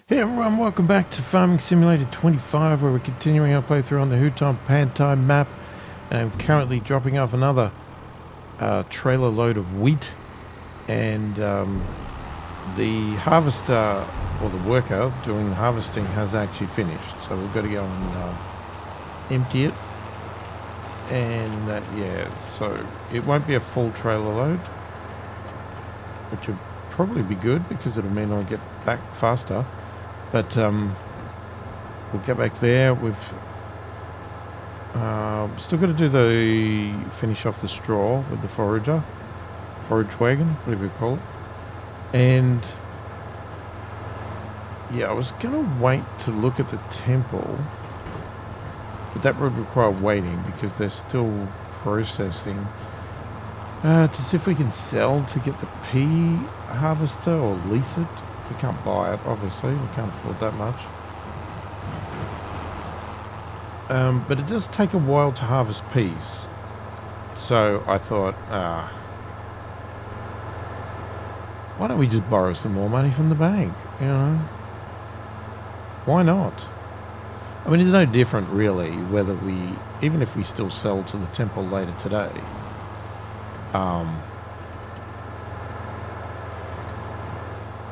Hey everyone, welcome back to Farming Simulator 25, where we're continuing our playthrough on the Hutan Pantai map. And I'm currently dropping off another trailer load of wheat. And the harvester, or the worker doing the harvesting, has actually finished. So we've got to go and empty it. And yeah, so it won't be a full trailer load, which would probably be good because it'll mean I'll get back faster. But we'll get back there. We've still got to do the finish off the straw with the forage wagon, whatever you call it. And yeah, I was gonna wait to look at the temple, but that would require waiting because they're still processing to see if we can sell to get the pea harvester or lease it. We can't buy it, obviously. We can't afford that much. But it does take a while to harvest peas. So I thought, why don't we just borrow some more money from the bank? You know? Why not? I mean, it's no different, really, whether we... Even if we still sell to the temple later today. I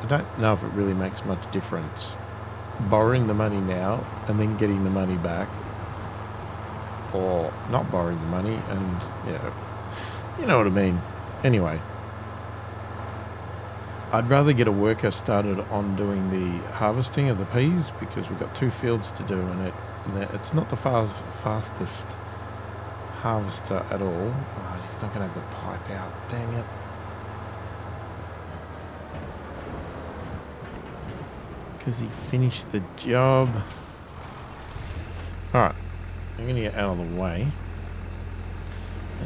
don't know if it really makes much difference borrowing the money now and then getting the money back, or not borrowing the money and, you know what I mean. Anyway, I'd rather get a worker started on doing the harvesting of the peas because we've got 2 fields to do, and it's not the fastest harvester at all. Oh, he's not going to have the pipe out, dang it. Because he finished the job. Alright, I'm going to get out of the way.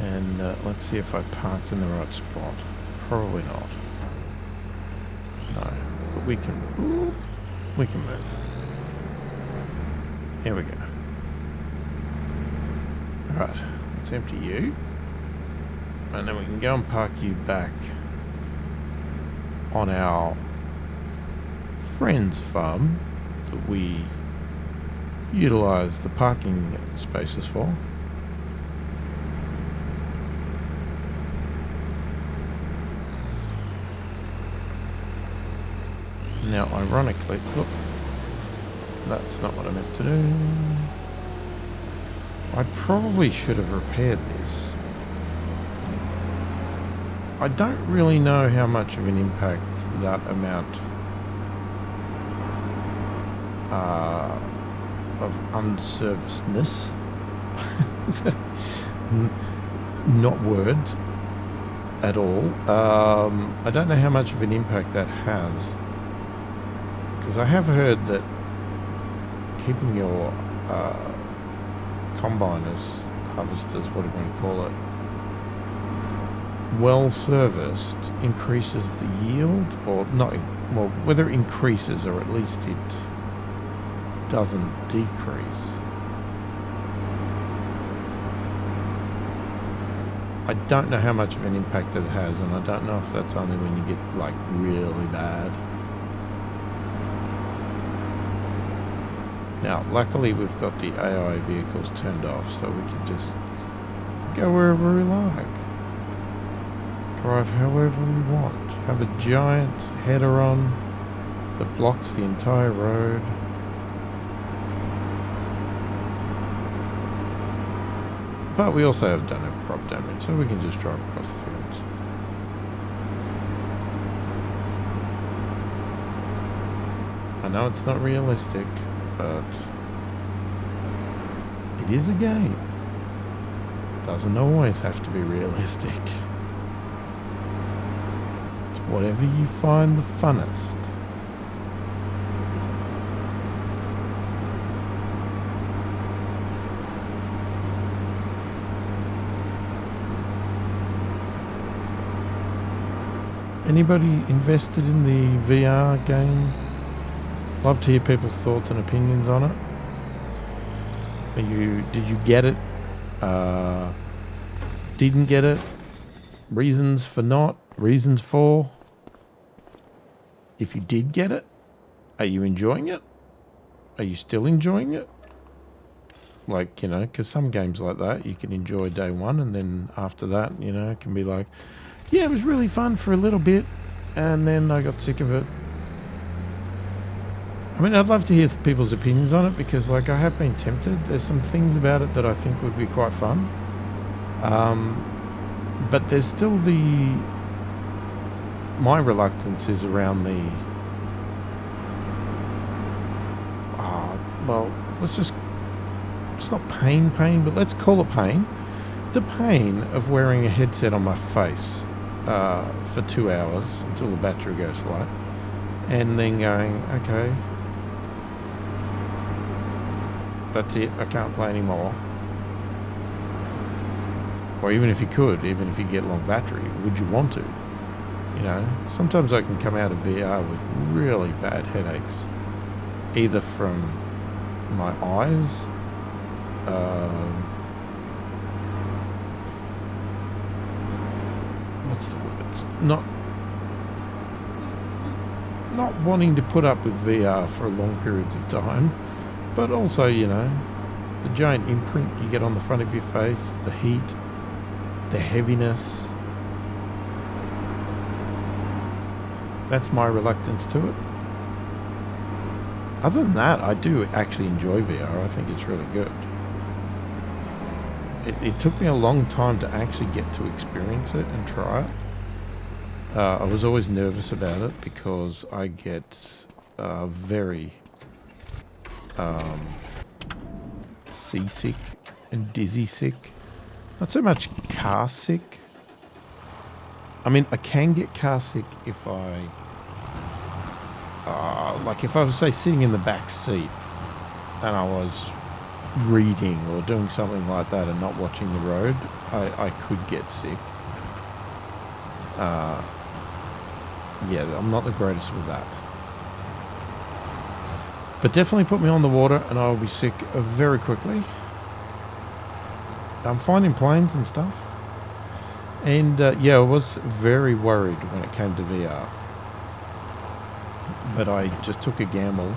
And let's see if I parked in the right spot. Probably not. No, but we can move. Here we go. Alright, let's empty you. And then we can go and park you back on our friend's farm that we utilize the parking spaces for. Now, ironically, look, that's not what I meant to do. I probably should have repaired this. I don't really know how much of an impact that amount of unservicedness, not words at all. I don't know how much of an impact that has, because I have heard that keeping your combiners, harvesters, whatever you want to call it, well serviced increases the yield, or not, well, whether it increases or at least it doesn't decrease. I don't know how much of an impact it has, and I don't know if that's only when you get like really bad. Now, luckily we've got the AI vehicles turned off, so we can just go wherever we like. Drive however we want. Have a giant header on that blocks the entire road. But we also don't have crop damage, so we can just drive across the fields. I know it's not realistic, but it is a game. Doesn't always have to be realistic. It's whatever you find the funnest. Anybody invested in the VR game? Love to hear people's thoughts and opinions on it. Did you get it? Didn't get it? Reasons for not? Reasons for? If you did get it, Are you enjoying it? Are you still enjoying it? Like, you know, because some games like that, you can enjoy day one, and then after that, you know, it can be like, yeah, it was really fun for a little bit, and then I got sick of it. I mean, I'd love to hear people's opinions on it, because, like, I have been tempted. There's some things about it that I think would be quite fun. But there's still my reluctance is around well, it's not pain, but let's call it pain. The pain of wearing a headset on my face for 2 hours until the battery goes flat, and then going, okay, that's it, I can't play anymore. Or even if you could, even if you get long battery, would you want to? You know, sometimes I can come out of VR with really bad headaches, either from my eyes, what's the words? Not wanting to put up with VR for long periods of time, but also, you know, the giant imprint you get on the front of your face, the heat, the heaviness. That's my reluctance to it. Other than that, I do actually enjoy VR. I think it's really good. It took me a long time to actually get to experience it and try it. I was always nervous about it because I get very seasick and dizzy sick. Not so much car sick. I mean, I can get car sick if like if I was, say, sitting in the back seat and I was reading or doing something like that and not watching the road, I could get sick. Yeah, I'm not the greatest with that. But definitely put me on the water and I will be sick very quickly. I'm fine in planes and stuff. And yeah, I was very worried when it came to VR. But I just took a gamble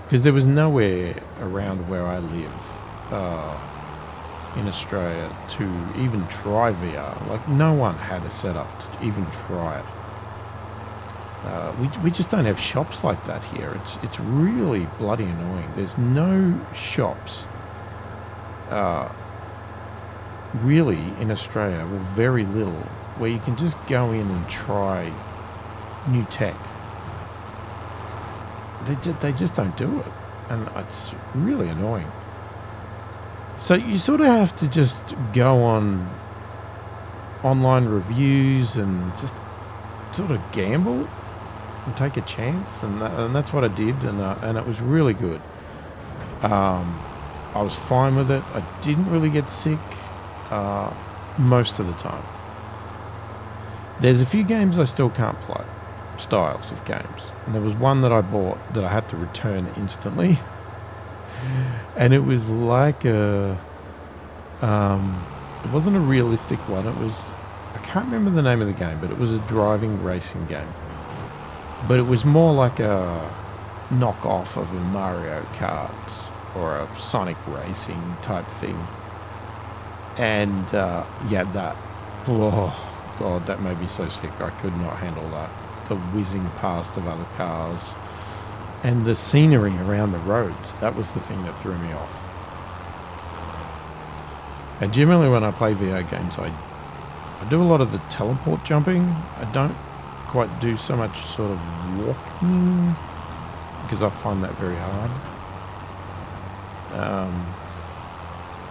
because there was nowhere around where I live in Australia to even try VR. Like, no one had a setup to even try it. We just don't have shops like that here. It's really bloody annoying. There's no shops really in Australia, well, very little, where you can just go in and try new tech. They just don't do it, and it's really annoying. So you sort of have to just go on online reviews and just sort of gamble and take a chance, and that's what I did, and it was really good. I was fine with it. I didn't really get sick most of the time. There's a few games I still can't play, styles of games, and there was one that I bought that I had to return instantly, and it was like it wasn't a realistic one. It was, I can't remember the name of the game, but it was a driving racing game. But it was more like a knockoff of a Mario Kart or a Sonic Racing type thing. And yeah, that, oh God, that made me so sick. I could not handle that. The whizzing past of other cars and the scenery around the roads. That was the thing that threw me off. And generally when I play VR games, I do a lot of the teleport jumping. I don't quite do so much sort of walking because I find that very hard.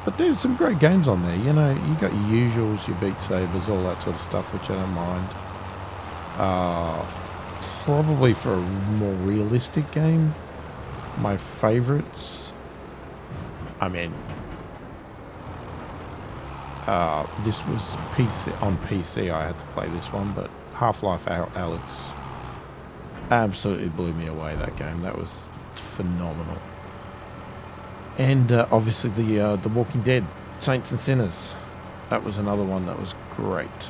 But there's some great games on there. You know, you got your usuals, your Beat Sabers, all that sort of stuff, which I don't mind. Probably for a more realistic game, my favourites, I mean, this was on PC, I had to play this one, but Half-Life Alyx absolutely blew me away, that game. That was phenomenal. And obviously the Walking Dead, Saints and Sinners. That was another one that was great.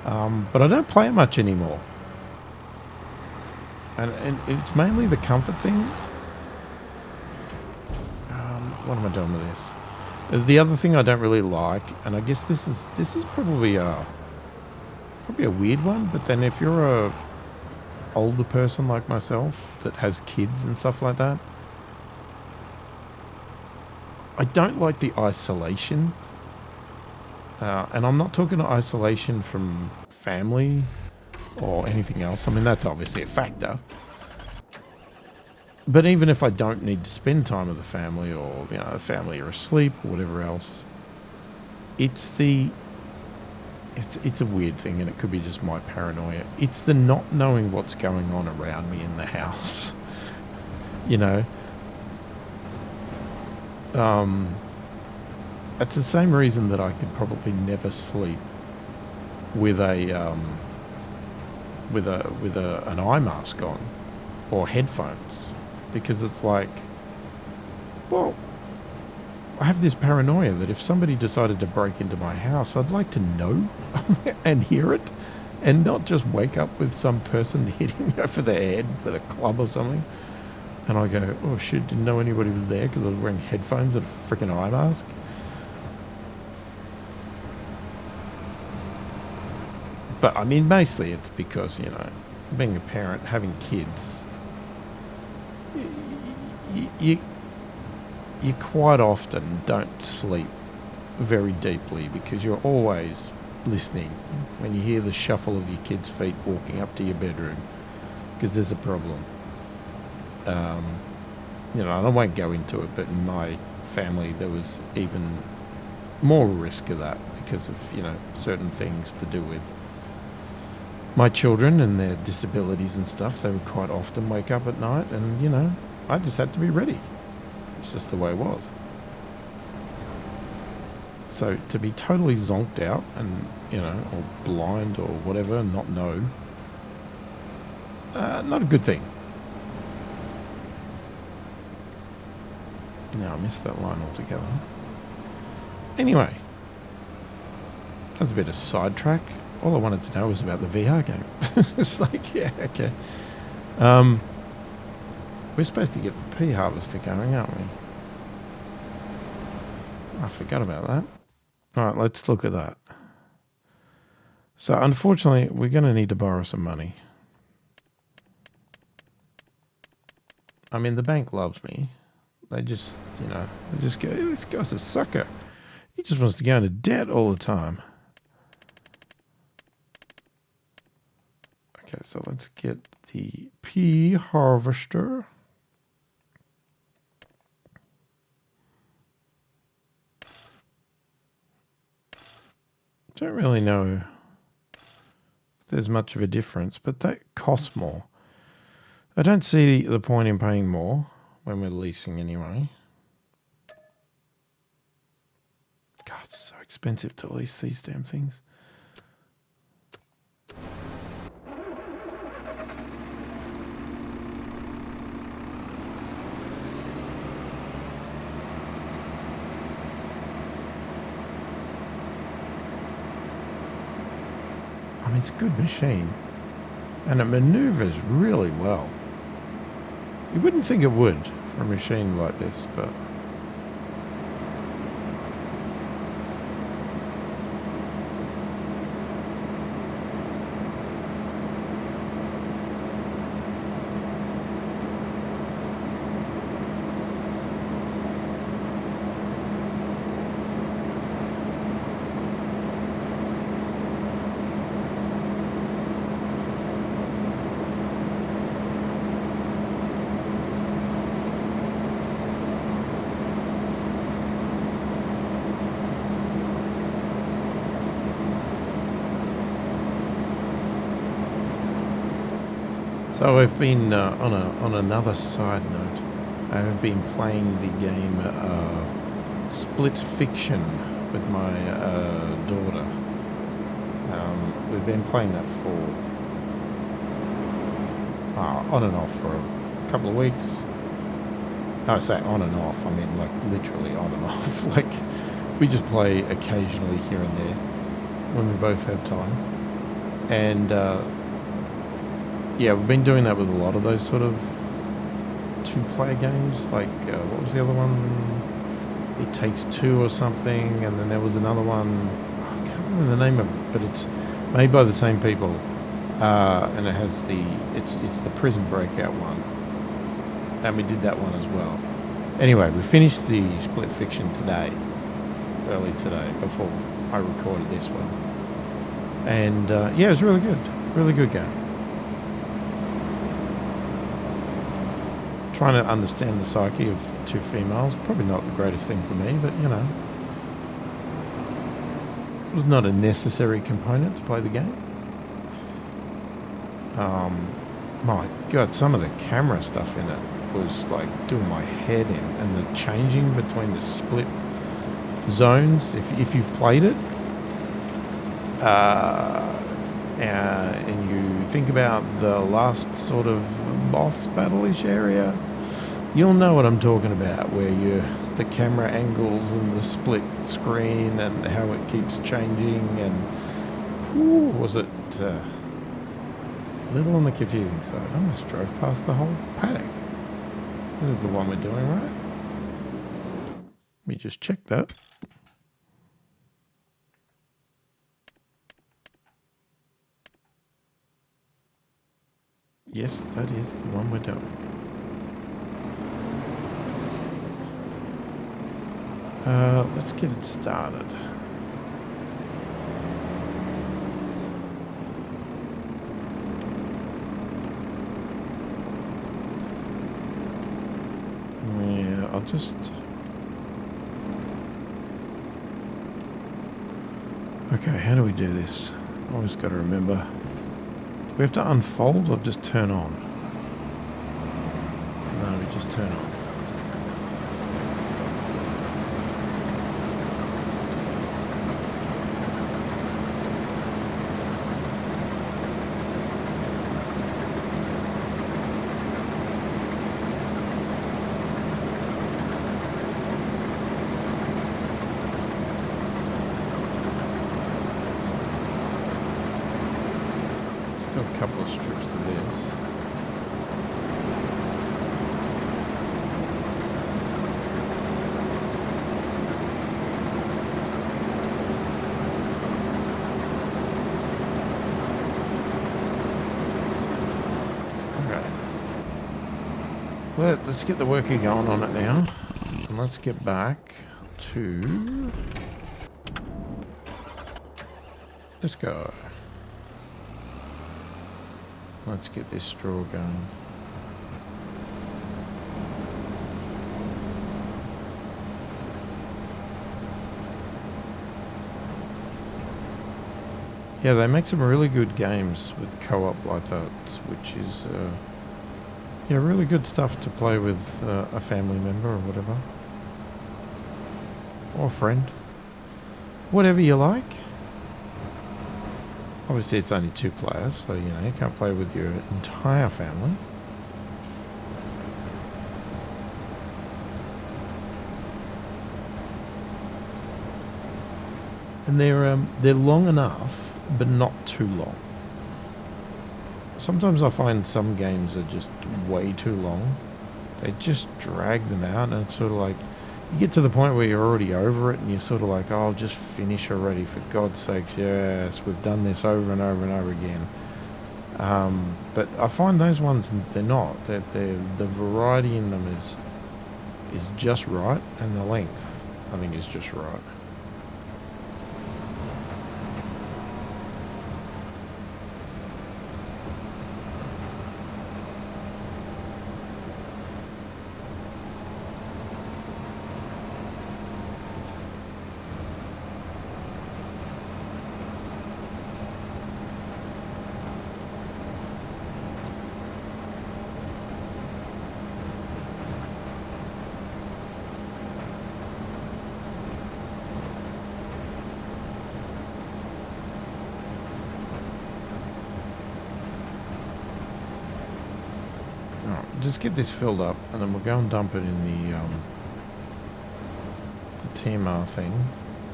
But I don't play it much anymore. And it's mainly the comfort thing. What am I doing with this? The other thing I don't really like, and I guess this is probably a weird one, but then if you're a older person like myself that has kids and stuff like that, I don't like the isolation. And I'm not talking isolation from family or anything else. I mean, that's obviously a factor. But even if I don't need to spend time with the family, or, you know, the family are asleep or whatever else, it's a weird thing, and it could be just my paranoia. It's the not knowing what's going on around me in the house. You know? It's the same reason that I could probably never sleep with an eye mask on or headphones, because it's like, well, I have this paranoia that if somebody decided to break into my house, I'd like to know and hear it, and not just wake up with some person hitting me over the head with a club or something, and I go, oh shit, didn't know anybody was there because I was wearing headphones and a freaking eye mask. But I mean, mostly it's because, you know, being a parent, having kids, you quite often don't sleep very deeply because you're always listening when you hear the shuffle of your kids' feet walking up to your bedroom, because there's a problem. You know, and I won't go into it, but in my family there was even more risk of that because of, you know, certain things to do with my children and their disabilities and stuff. They would quite often wake up at night, and, you know, I just had to be ready. It's just the way it was. So to be totally zonked out and, you know, or blind or whatever and not know, not a good thing. No, I missed that line altogether. Anyway, that's a bit of sidetrack. All I wanted to know was about the VR game. It's like, yeah, okay. We're supposed to get the pea harvester going, aren't we? I forgot about that. All right, let's look at that. So, unfortunately, we're going to need to borrow some money. I mean, the bank loves me. They just, you know, they just go, this guy's a sucker. He just wants to go into debt all the time. Okay, so let's get the pea harvester. Don't really know if there's much of a difference, but that costs more. I don't see the point in paying more when we're leasing anyway. God, it's so expensive to lease these damn things. I mean, it's a good machine, and it maneuvers really well. You wouldn't think it would for a machine like this, but so I've been on another side note. I've been playing the game Split Fiction with my daughter. We've been playing that for on and off for a couple of weeks. No, I say on and off. I mean, like, literally on and off. Like, we just play occasionally here and there when we both have time. And yeah, we've been doing that with a lot of those sort of two-player games. Like, what was the other one? It Takes Two or something, and then there was another one. I can't remember the name of it, but it's made by the same people, and it has it's the prison breakout one, and we did that one as well. Anyway, we finished the Split Fiction today, early today, before I recorded this one, and yeah, it was really good game. Trying to understand the psyche of two females, probably not the greatest thing for me, but you know, it was not a necessary component to play the game. My God, some of the camera stuff in it was like doing my head in, and the changing between the split zones, if you've played it, and you think about the last sort of boss battle-ish area, you'll know what I'm talking about, where the camera angles and the split screen and how it keeps changing, and was it a little on the confusing side. I almost drove past the whole paddock. This is the one we're doing, right? Let me just check that. Yes, that is the one we're doing. Let's get it started. Yeah, I'll just... Okay, how do we do this? Always got to remember. Do we have to unfold or just turn on? No, we just turn on. Still a couple of strips to this. Let's get the worker going on it now, and let's get back to... Let's go. Let's get this straw going. Yeah, they make some really good games with co-op like that, which is... yeah, really good stuff to play with a family member or whatever. Or a friend. Whatever you like. Obviously it's only 2 players, so you know, you can't play with your entire family. And they're long enough, but not too long. Sometimes I find some games are just way too long. They just drag them out, and it's sort of like, you get to the point where you're already over it, and you're sort of like, oh, just finish already, for God's sakes, yes, we've done this over and over and over again. But I find those ones, they're not. The variety in them is just right, and the length, I think, is just right. Just get this filled up, and then we'll go and dump it in the TMR thing.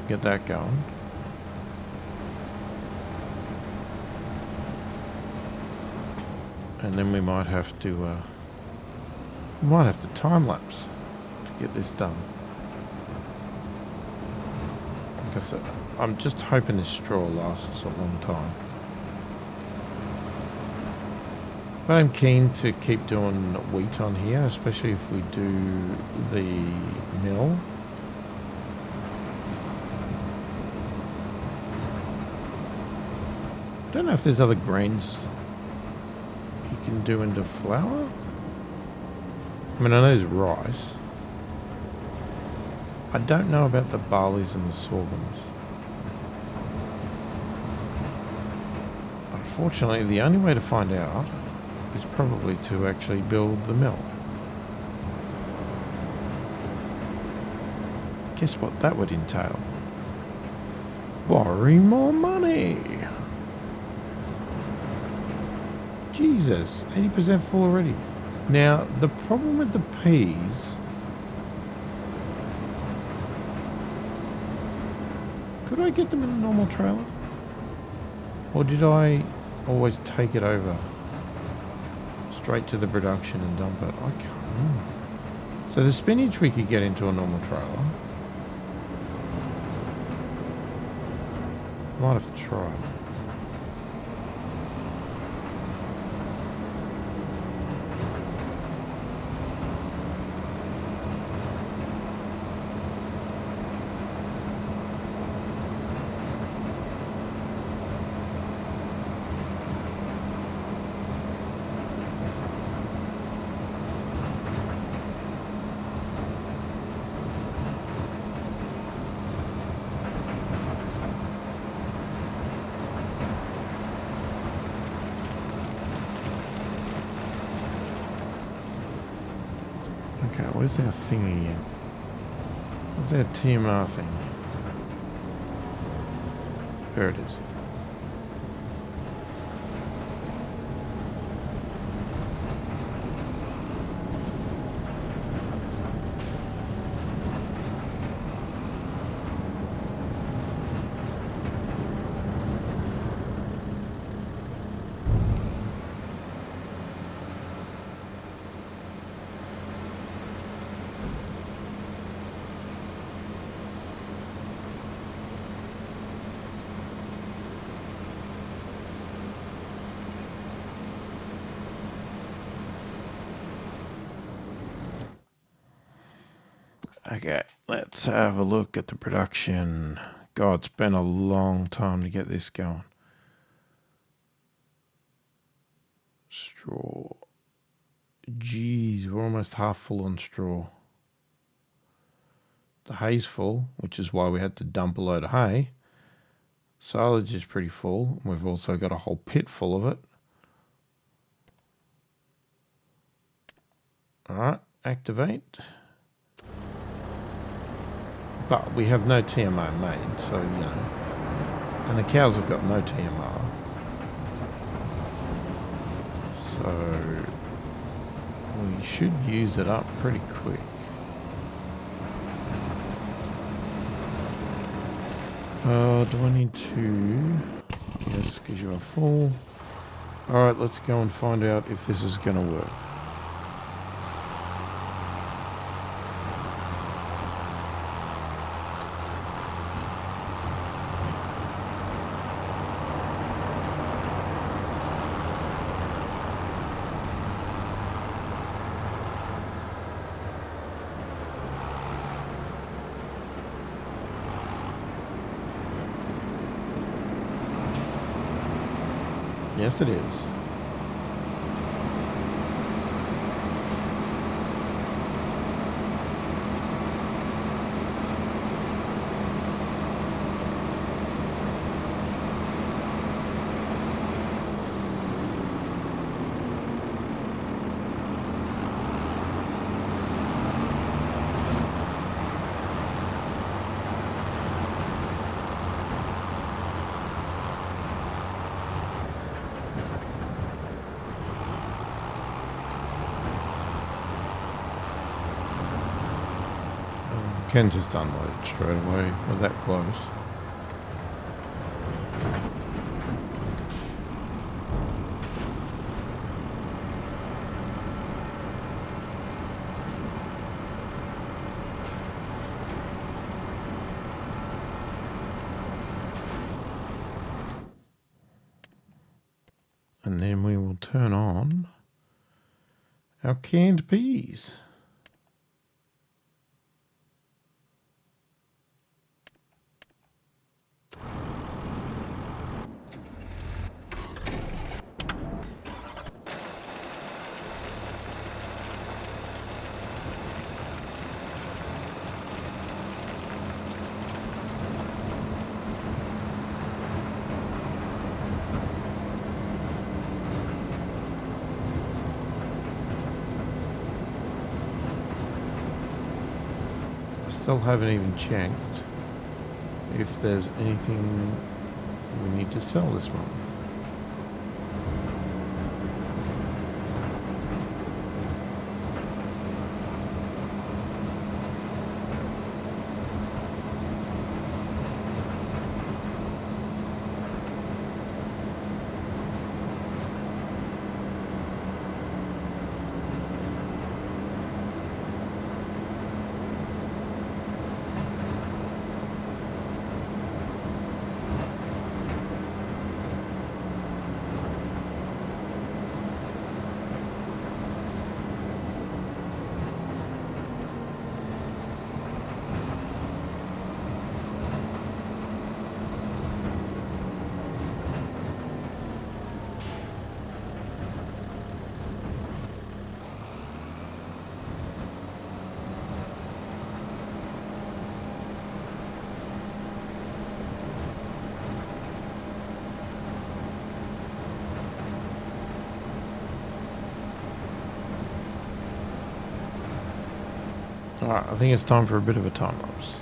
Get that going. And then we might have to time lapse to get this done. Like I said, I'm just hoping this straw lasts us a long time. But I'm keen to keep doing wheat on here, especially if we do the mill. I don't know if there's other grains you can do into flour. I mean, I know there's rice. I don't know about the barleys and the sorghums. Unfortunately, the only way to find out is probably to actually build the mill. Guess what that would entail? Borrowing more money! Jesus, 80% full already. Now, the problem with the peas... Could I get them in a normal trailer? Or did I always take it over? Straight to the production and dump it? I can't remember. So the spinach we could get into a normal trailer. Might have to try it. Okay, where's our thing again? Where's our TMR thing? There it is. Okay, let's have a look at the production. God, it's been a long time to get this going. Straw. Jeez, we're almost half full on straw. The hay's full, which is why we had to dump a load of hay. Silage is pretty full. We've also got a whole pit full of it. Alright, activate. But we have no TMR made, so, you know. And the cows have got no TMR. So, we should use it up pretty quick. Do I need to? Yes, because you are full. Alright, let's go and find out if this is going to work. Yes, it is. Can just unload it straight away. We're that close. turn on our canned peas. Still haven't even checked if there's anything we need to sell this month. Alright, I think it's time for a bit of a time lapse.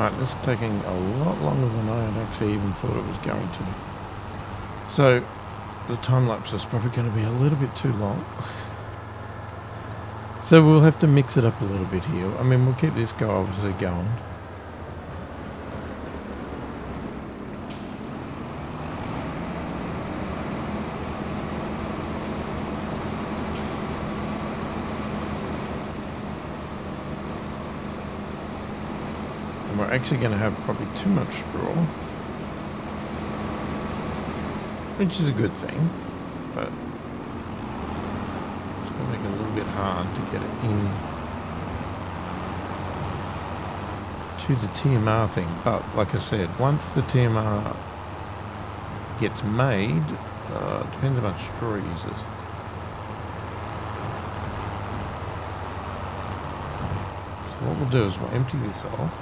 Alright, this is taking a lot longer than I had actually even thought it was going to. So, the time lapse is probably going to be a little bit too long. So we'll have to mix it up a little bit here. I mean, we'll keep this guy obviously going. And we're actually going to have probably too much straw, which is a good thing, but it's going to make it a little bit hard to get it in to the TMR thing. But like I said, once the TMR gets made, depends how much straw it uses. So what we'll do is we'll empty this off.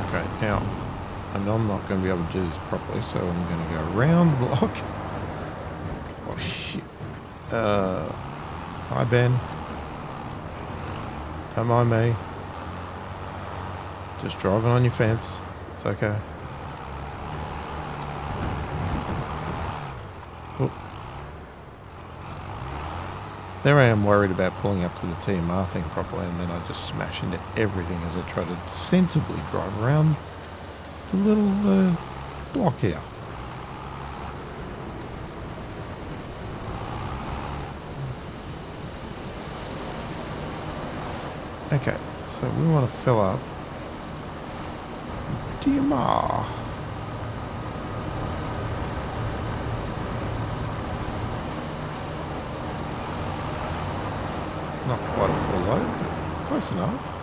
Okay, now, I know I'm not going to be able to do this properly, so I'm going to go around the block. Oh, shit. Hi, Ben. Don't mind me. Just driving on your fence. It's okay. Oh. There I am worried about pulling up to the TMR thing properly, and then I just smash into everything as I try to sensibly drive around the little block here. Okay, so we want to fill up TMR. Not quite a full load, but close enough.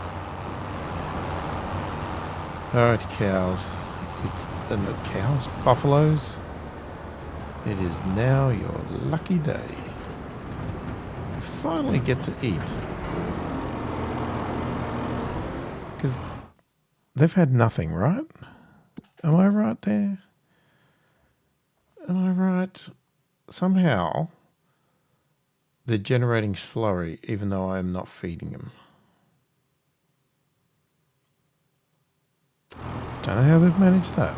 Alright, cows. Not cows, buffaloes. It is now your lucky day. You finally get to eat. Because they've had nothing, right? Am I right there? Am I right? Somehow they're generating slurry even though I am not feeding them. Don't know how they've managed that.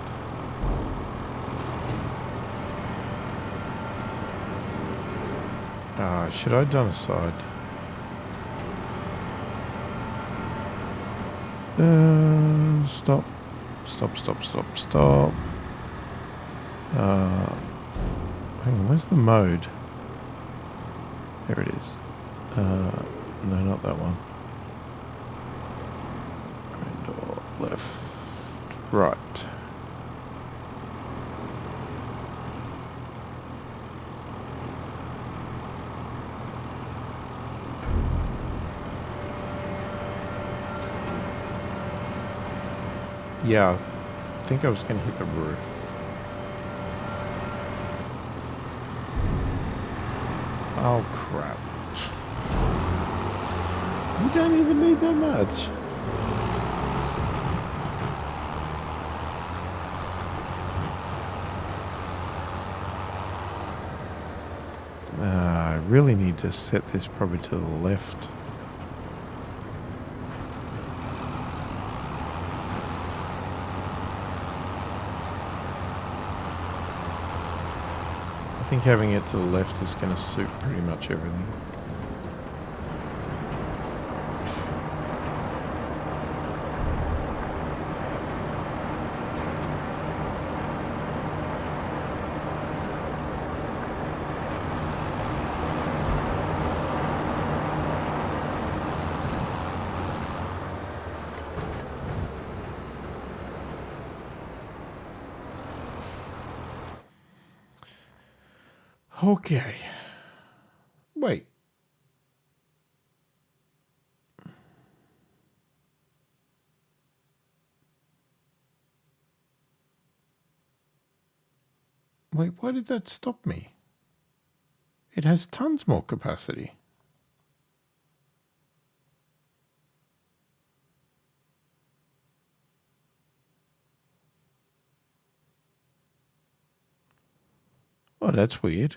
Should I have done a side? Stop. Stop. Hang on, where's the mode? There it is. No, not that one. Green door, left, right. Yeah, I think I was going to hit the roof. Oh, crap. You don't even need that much. I really need to set this probably to the left. I think having it to the left is going to suit pretty much everything. Okay. Wait. Wait, why did that stop me? It has tons more capacity. Oh, that's weird.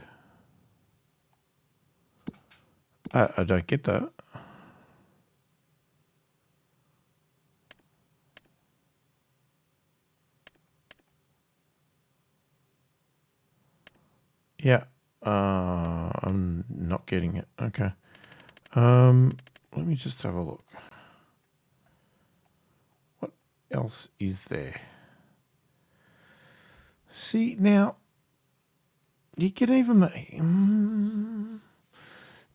I don't get that. Yeah. I'm not getting it. Okay. Let me just have a look. What else is there? See, now, you can even...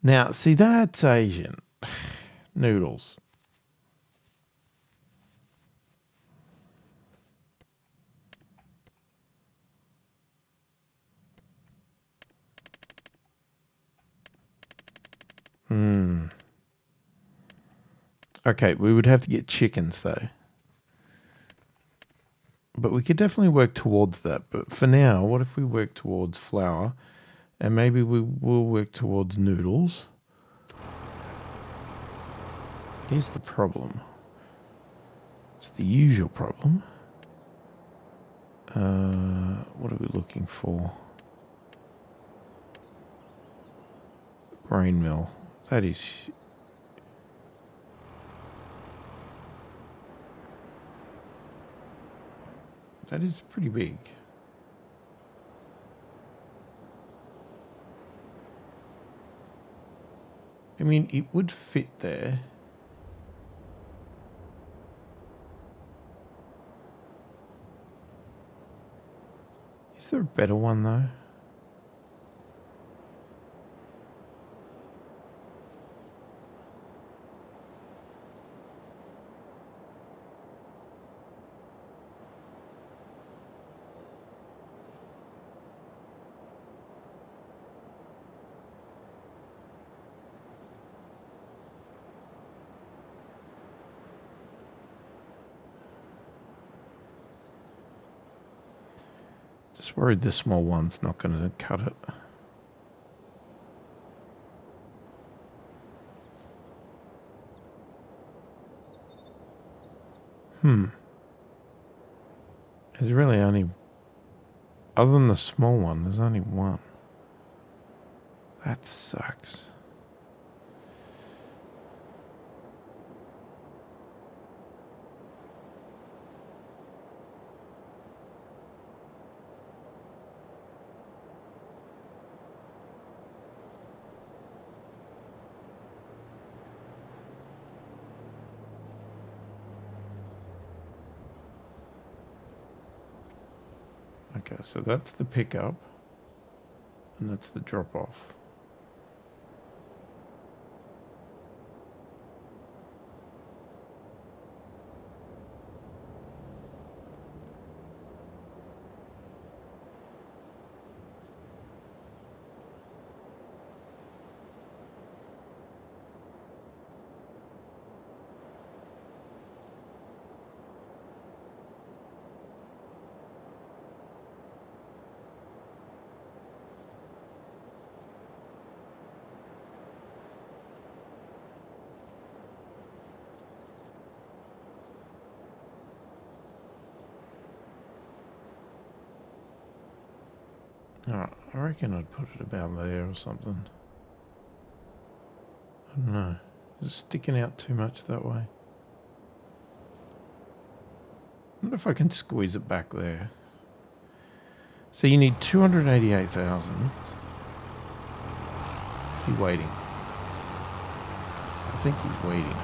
Now, see, that's Asian. Noodles. Okay, we would have to get chickens, though. But we could definitely work towards that. But for now, what if we work towards flour? And maybe we will work towards noodles. Here's the problem. It's the usual problem. What are we looking for? Grain mill. That is... That is pretty big. I mean, it would fit there. Is there a better one, though? Just worried the small one's not going to cut it. There's really only... Other than the small one, there's only one. That sucks. Okay, so that's the pickup, and that's the drop-off. Oh, I reckon I'd put it about there or something. I don't know. Is it sticking out too much that way? I wonder if I can squeeze it back there. So you need 288,000. Is he waiting? I think he's waiting.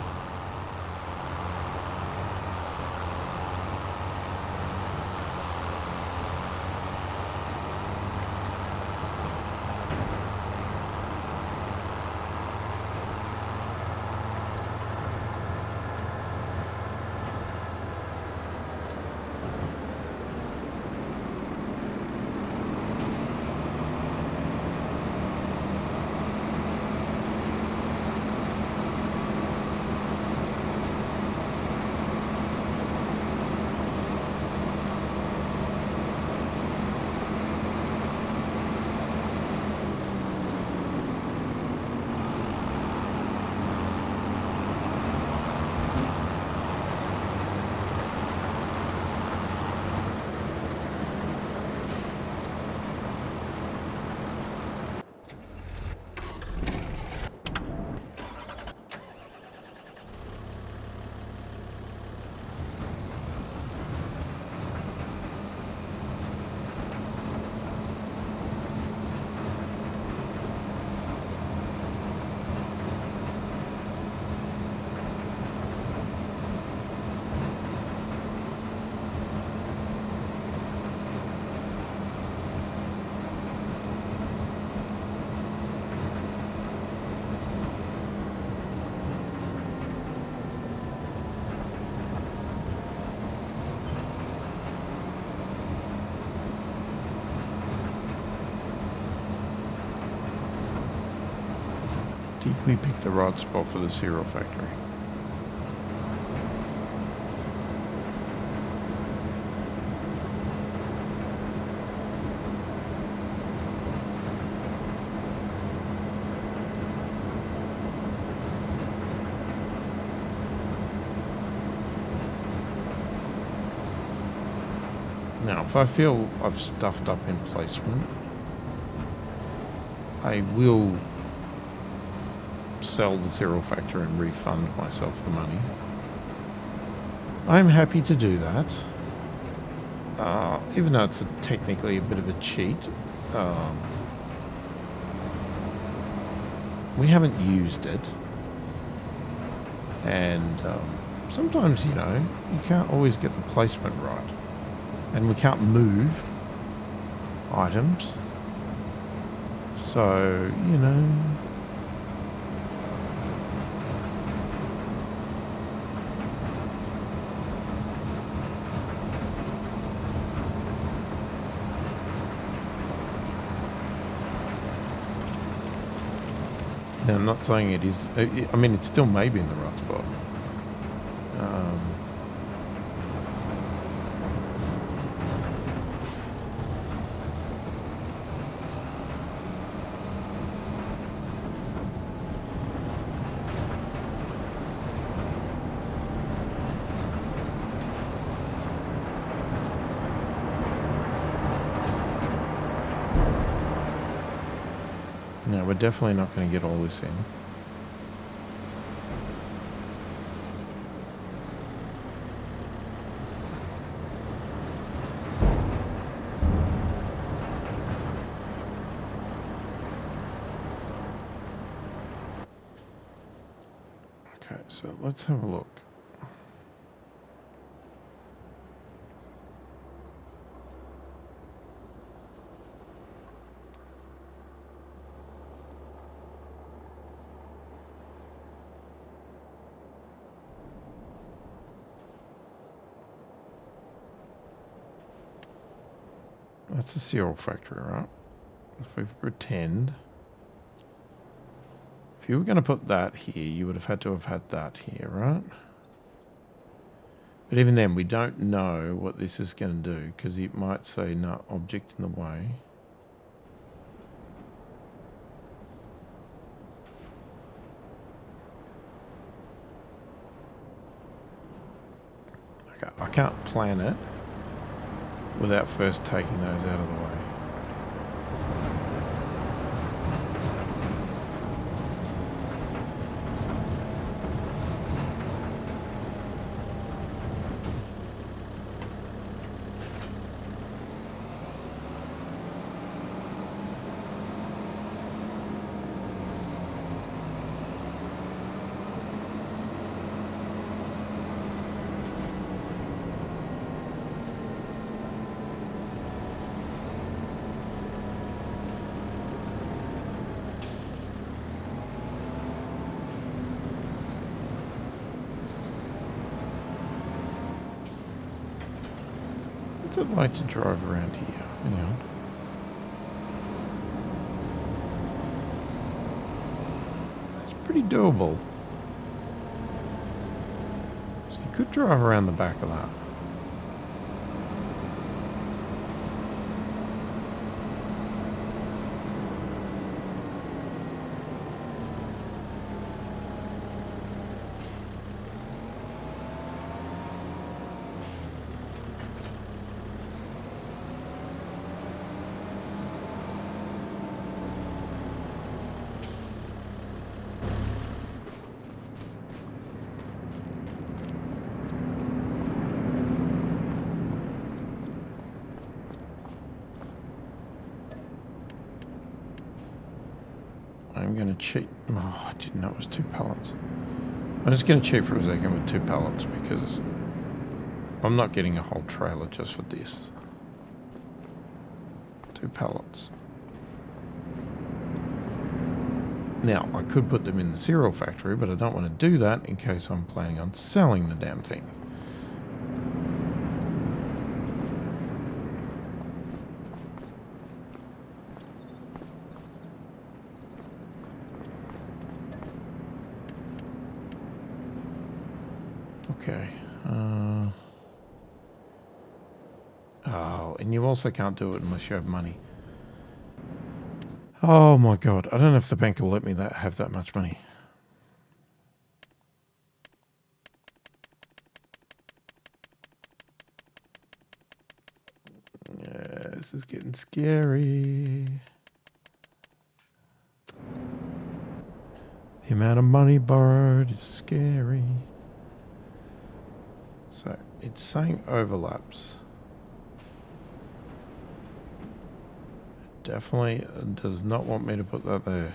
Did we pick the right spot for the cereal factory? Now, if I feel I've stuffed up in placement, I will sell the cereal factory and refund myself the money. I'm happy to do that, even though it's technically a bit of a cheat. We haven't used it, and sometimes, you know, you can't always get the placement right, and we can't move items, so, you know, now, I'm not saying it is, I mean, it still may be in the right spot. No, we're definitely not going to get all this in. Okay, so let's have a look. That's a cereal factory, right? If we pretend... If you were going to put that here, you would have had to have had that here, right? But even then, we don't know what this is going to do, because it might say, no, object in the way. Okay, I can't plan it without first taking those out of the way. What's it like to drive around here? Hang on. It's pretty doable. So you could drive around the back of that. I'm going to cheat. Oh, I didn't know it was 2 pallets. I'm just going to cheat for a second with 2 pallets because I'm not getting a whole trailer just for this. 2 pallets. Now, I could put them in the cereal factory, but I don't want to do that in case I'm planning on selling the damn thing. Okay. Oh, and you also can't do it unless you have money. Oh my god. I don't know if the bank will let me have that much money. Yeah, this is getting scary. The amount of money borrowed is scary. So, it's saying overlaps. Definitely does not want me to put that there.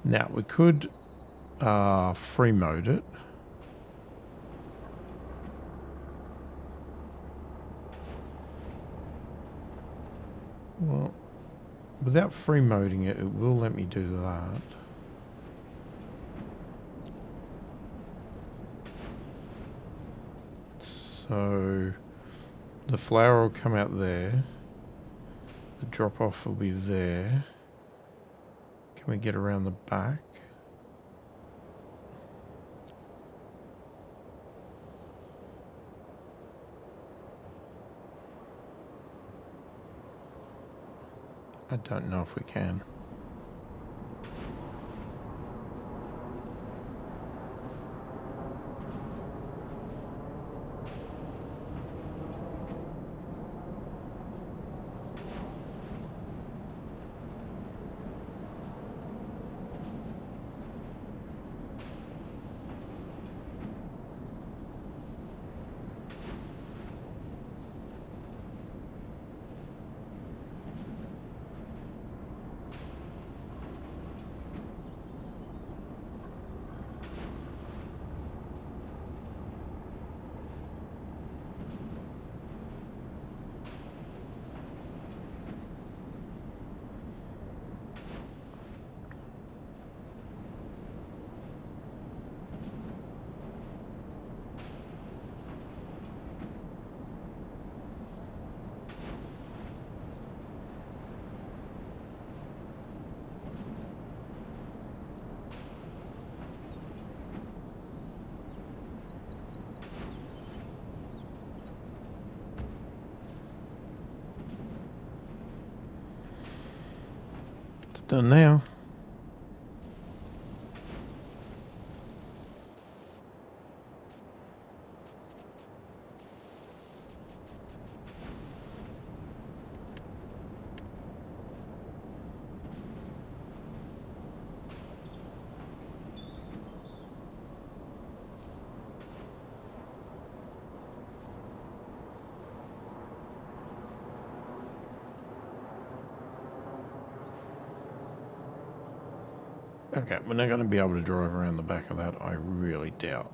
Now, we could free mode it. Well, without free moding it, it will let me do that. So the flower will come out there. The drop off will be there. Can we get around the back? I don't know if we can. It's done now. Okay, we're not going to be able to drive around the back of that, I really doubt.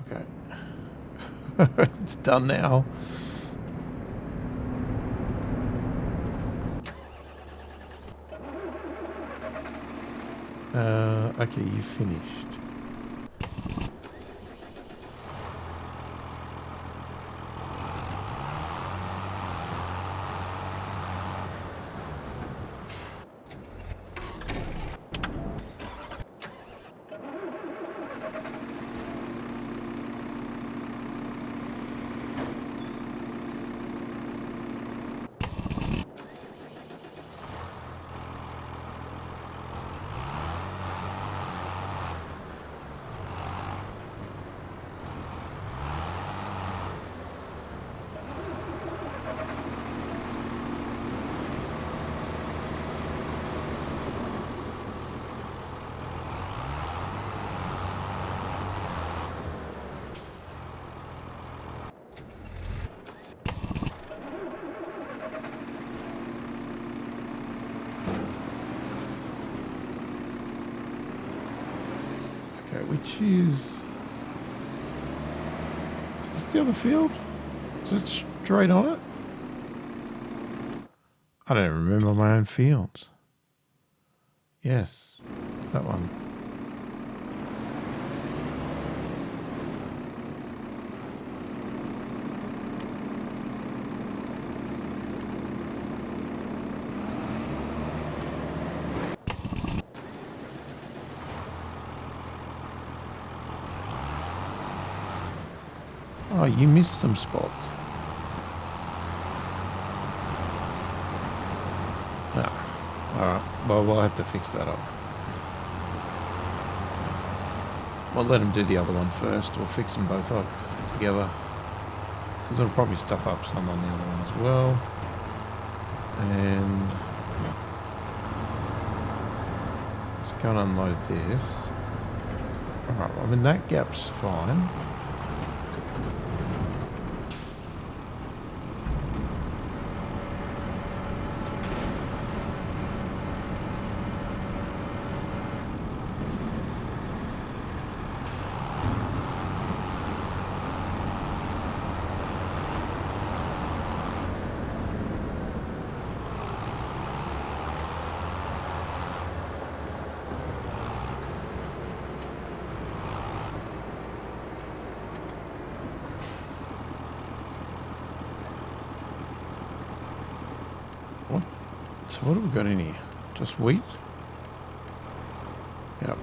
Okay. It's done now. Okay, you finished. Okay, which is the other field? Is it straight on it? I don't remember my own fields. Yes, it's that one. Oh, you missed some spots. Ah, alright. Well, we'll have to fix that up. We'll let him do the other one first. We'll fix them both up together. Because it'll probably stuff up some on the other one as well. And let's go and unload this. Alright, I mean that gap's fine. So what have we got in here? Just wheat? Yep.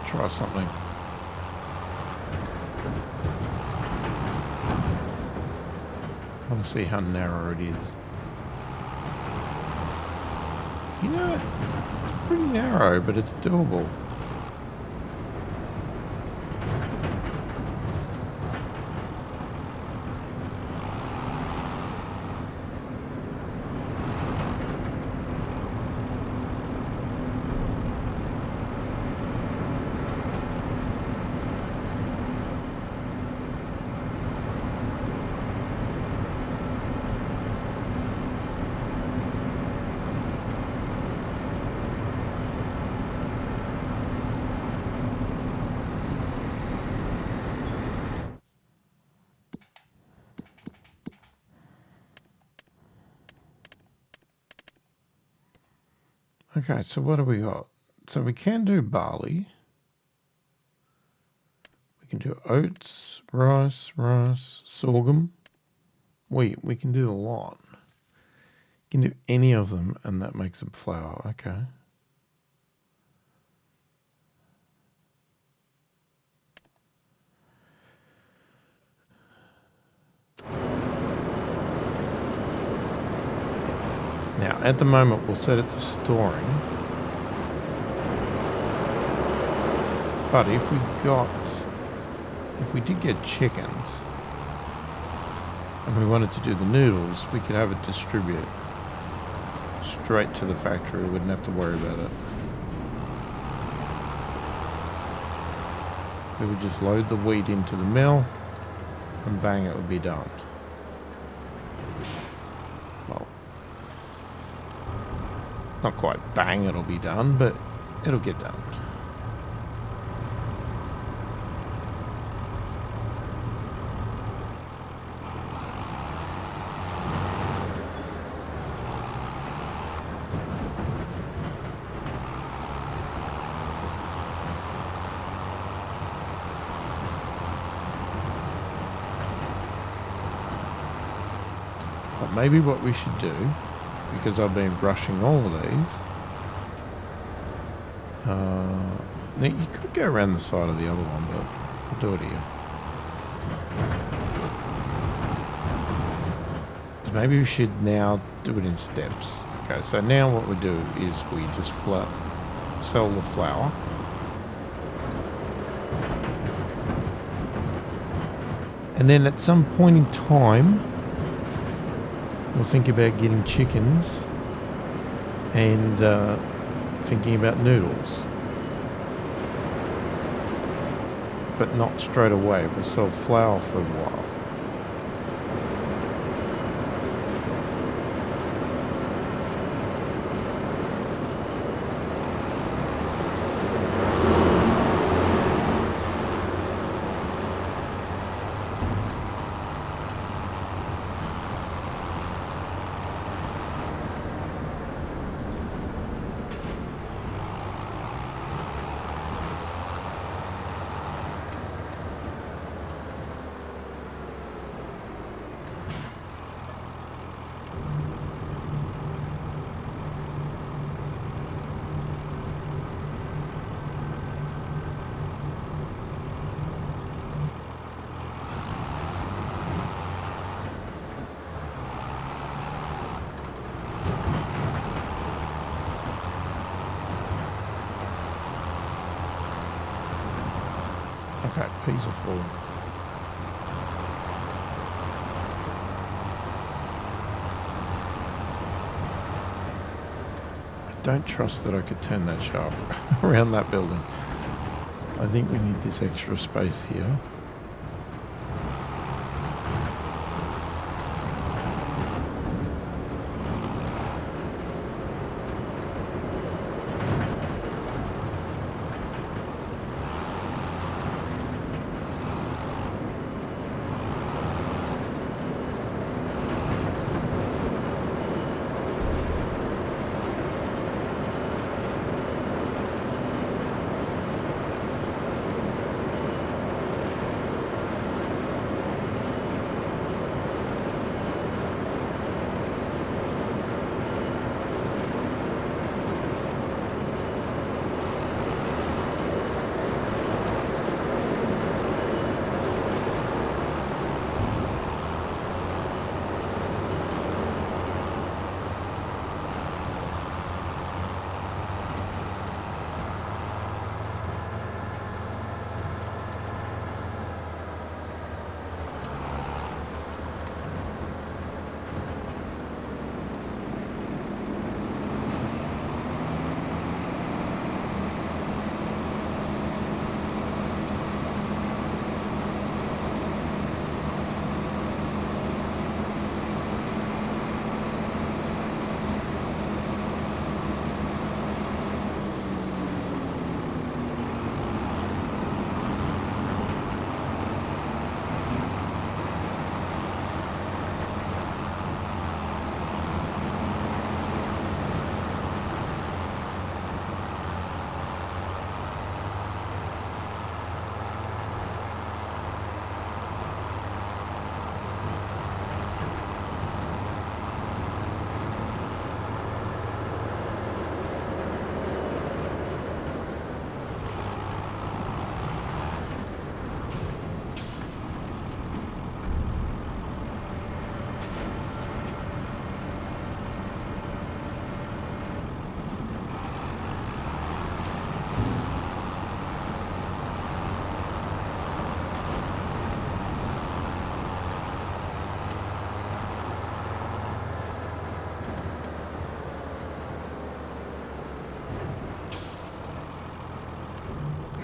Try something. I want to see how narrow it is. You know, it's pretty narrow, but it's doable. Okay, so what do we got? So we can do barley. We can do oats, rice, sorghum. Wheat, we can do a lot. You can do any of them and that makes them flour. Okay. Now, at the moment, we'll set it to storing. But if we did get chickens and we wanted to do the noodles, we could have it distribute straight to the factory. We wouldn't have to worry about it. We would just load the wheat into the mill and bang, it would be done. Well, not quite bang it'll be done, but it'll get done. But maybe what we should do, because I've been brushing all of these, now you could go around the side of the other one, but I'll do it here. Maybe we should now do it in steps. Okay, so now what we do is we just sell the flour. And then at some point in time, we'll think about getting chickens and thinking about noodles. But not straight away. We'll sell flour for a while. Okay, peas are full. I don't trust that I could turn that shaft around that building. I think we need this extra space here.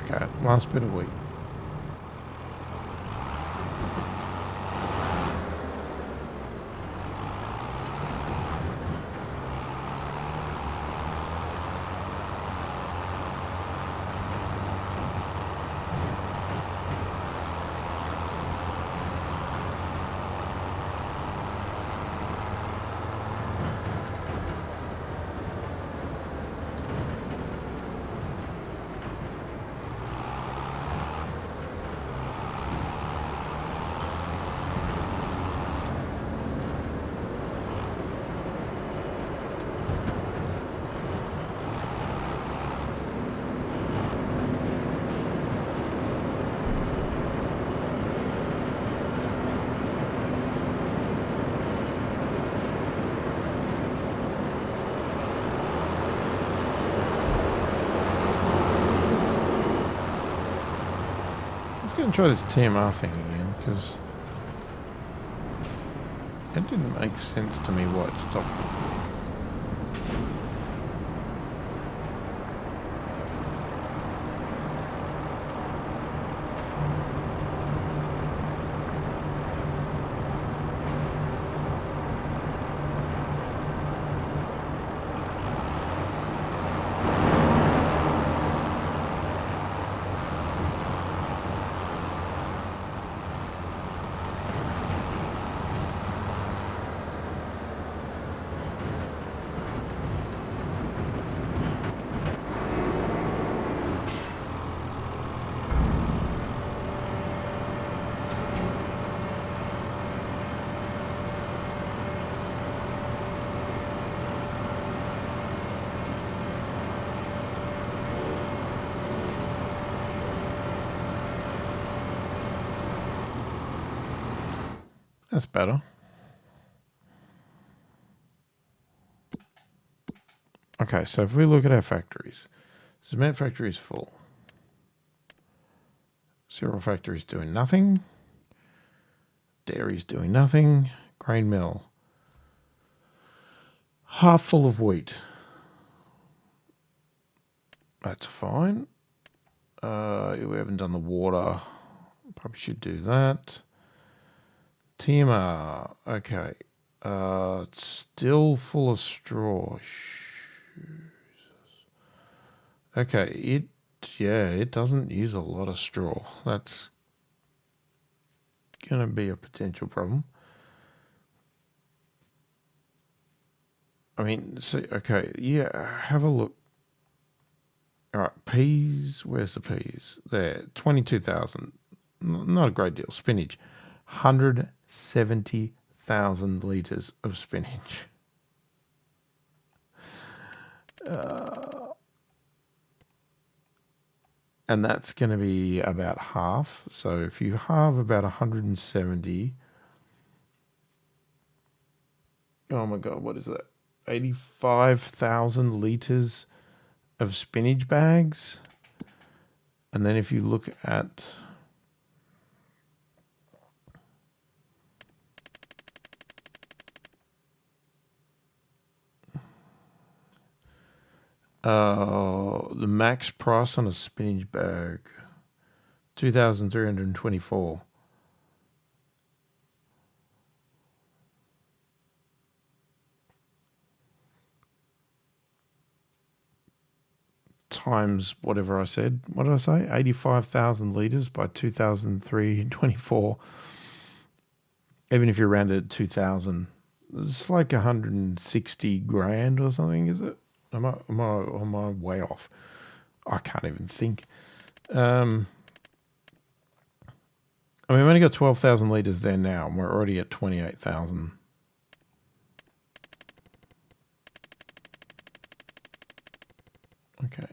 Okay, last bit of wheat. try this TMR thing again, because it didn't make sense to me why it stopped. That's better. Okay, so if we look at our factories, cement factory is full. Cereal factory is doing nothing. Dairy's doing nothing. Grain mill, half full of wheat. That's fine. We haven't done the water. Probably should do that. TMR, okay. It's still full of straw. Okay, it doesn't use a lot of straw. That's gonna be a potential problem. I mean, see, okay, yeah, have a look. All right, peas, where's the peas? There, 22,000. Not a great deal. Spinach, 170,000 litres of spinach. And that's going to be about half. So if you halve about 170, oh my God, what is that? 85,000 litres of spinach bags. And then if you look at the max price on a spinach bag, 2,324. Times whatever I said. What did I say? 85,000 litres by 2,324. Even if you rounded it 2,000, it's like 160 grand or something, is it? Am I way off? I can't even think. I mean, we've only got 12,000 litres there now, and we're already at 28,000. Okay.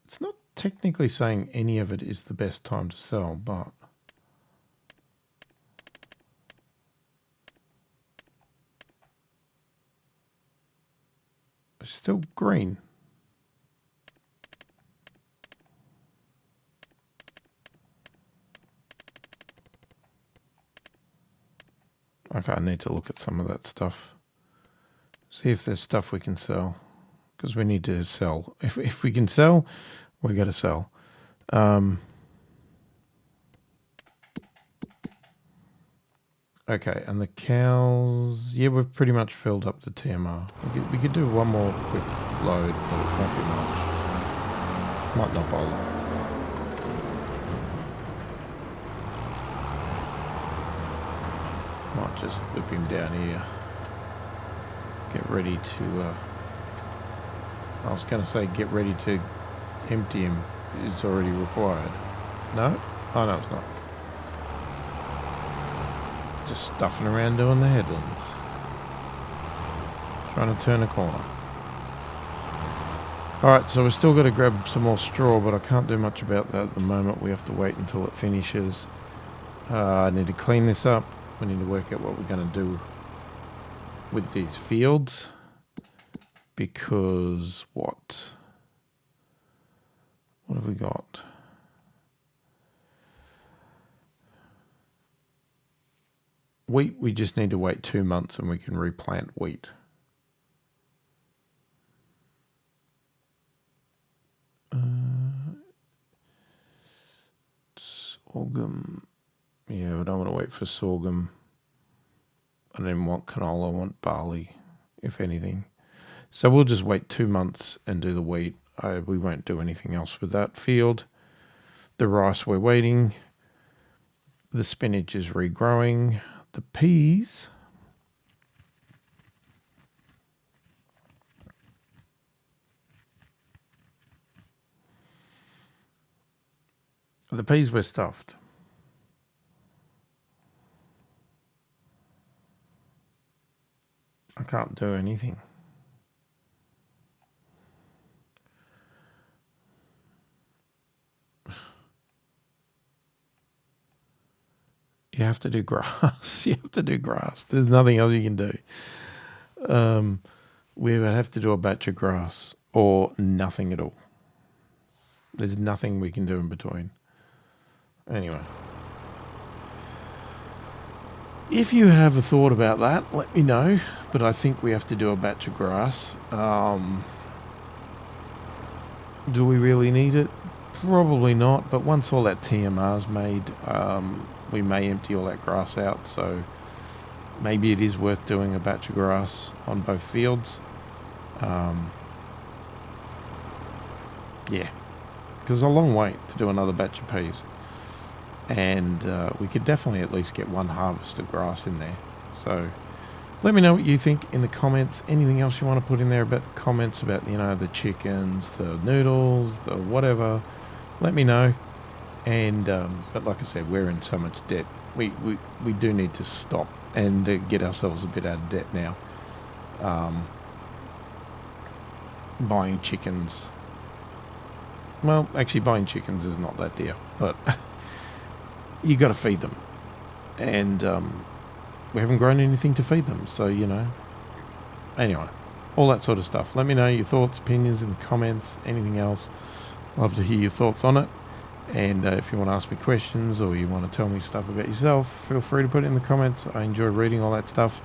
It's not technically saying any of it is the best time to sell, but it's still green. Okay, I need to look at some of that stuff. See if there's stuff we can sell. Because we need to sell. If we can sell, we got to sell. Okay, and the cows... Yeah, we've pretty much filled up the TMR. We could do one more quick load, but it won't be much. Might not bother. Might just whip him down here. Get ready to... I was going to say get ready to empty him. It's already required. No? Oh, no, it's not. Just stuffing around doing the headlands. Trying to turn a corner. Alright, so we've still got to grab some more straw, but I can't do much about that at the moment. We have to wait until it finishes. I need to clean this up. We need to work out what we're going to do with these fields. Because what? What have we got? wheat, we just need to wait 2 months and we can replant wheat. Sorghum. Yeah, I don't want to wait for sorghum. I don't even want canola, I want barley, if anything. So we'll just wait 2 months and do the wheat. We won't do anything else with that field. The rice we're waiting. The spinach is regrowing. The peas. The peas were stuffed. I can't do anything. You have to do grass. You have to do grass. There's nothing else you can do. We would have to do a batch of grass or nothing at all. There's nothing we can do in between. Anyway. If you have a thought about that, let me know. But I think we have to do a batch of grass. Do we really need it? Probably not. But once all that TMR's made, we may empty all that grass out. So maybe it is worth doing a batch of grass on both fields. Yeah. Because it's a long wait to do another batch of peas. And we could definitely at least get one harvest of grass in there. So let me know what you think in the comments. Anything else you want to put in there about the comments about, you know, the chickens, the noodles, the whatever. Let me know. And but like I said, we're in so much debt. We do need to stop and get ourselves a bit out of debt now. Buying chickens. Well, actually buying chickens is not that dear, but you got to feed them. And we haven't grown anything to feed them, so, you know. Anyway, all that sort of stuff. Let me know your thoughts, opinions in the comments, anything else. Love to hear your thoughts on it. And if you want to ask me questions or you want to tell me stuff about yourself, feel free to put it in the comments. I enjoy reading all that stuff.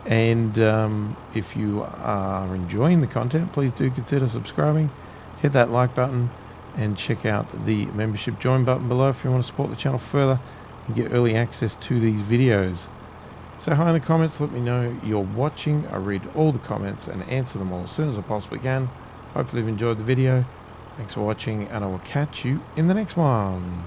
And if you are enjoying the content, please do consider subscribing. Hit that like button and check out the membership join button below if you want to support the channel further and get early access to these videos. Say hi in the comments, let me know you're watching. I read all the comments and answer them all as soon as I possibly can. Hopefully you've enjoyed the video. Thanks for watching, and I will catch you in the next one.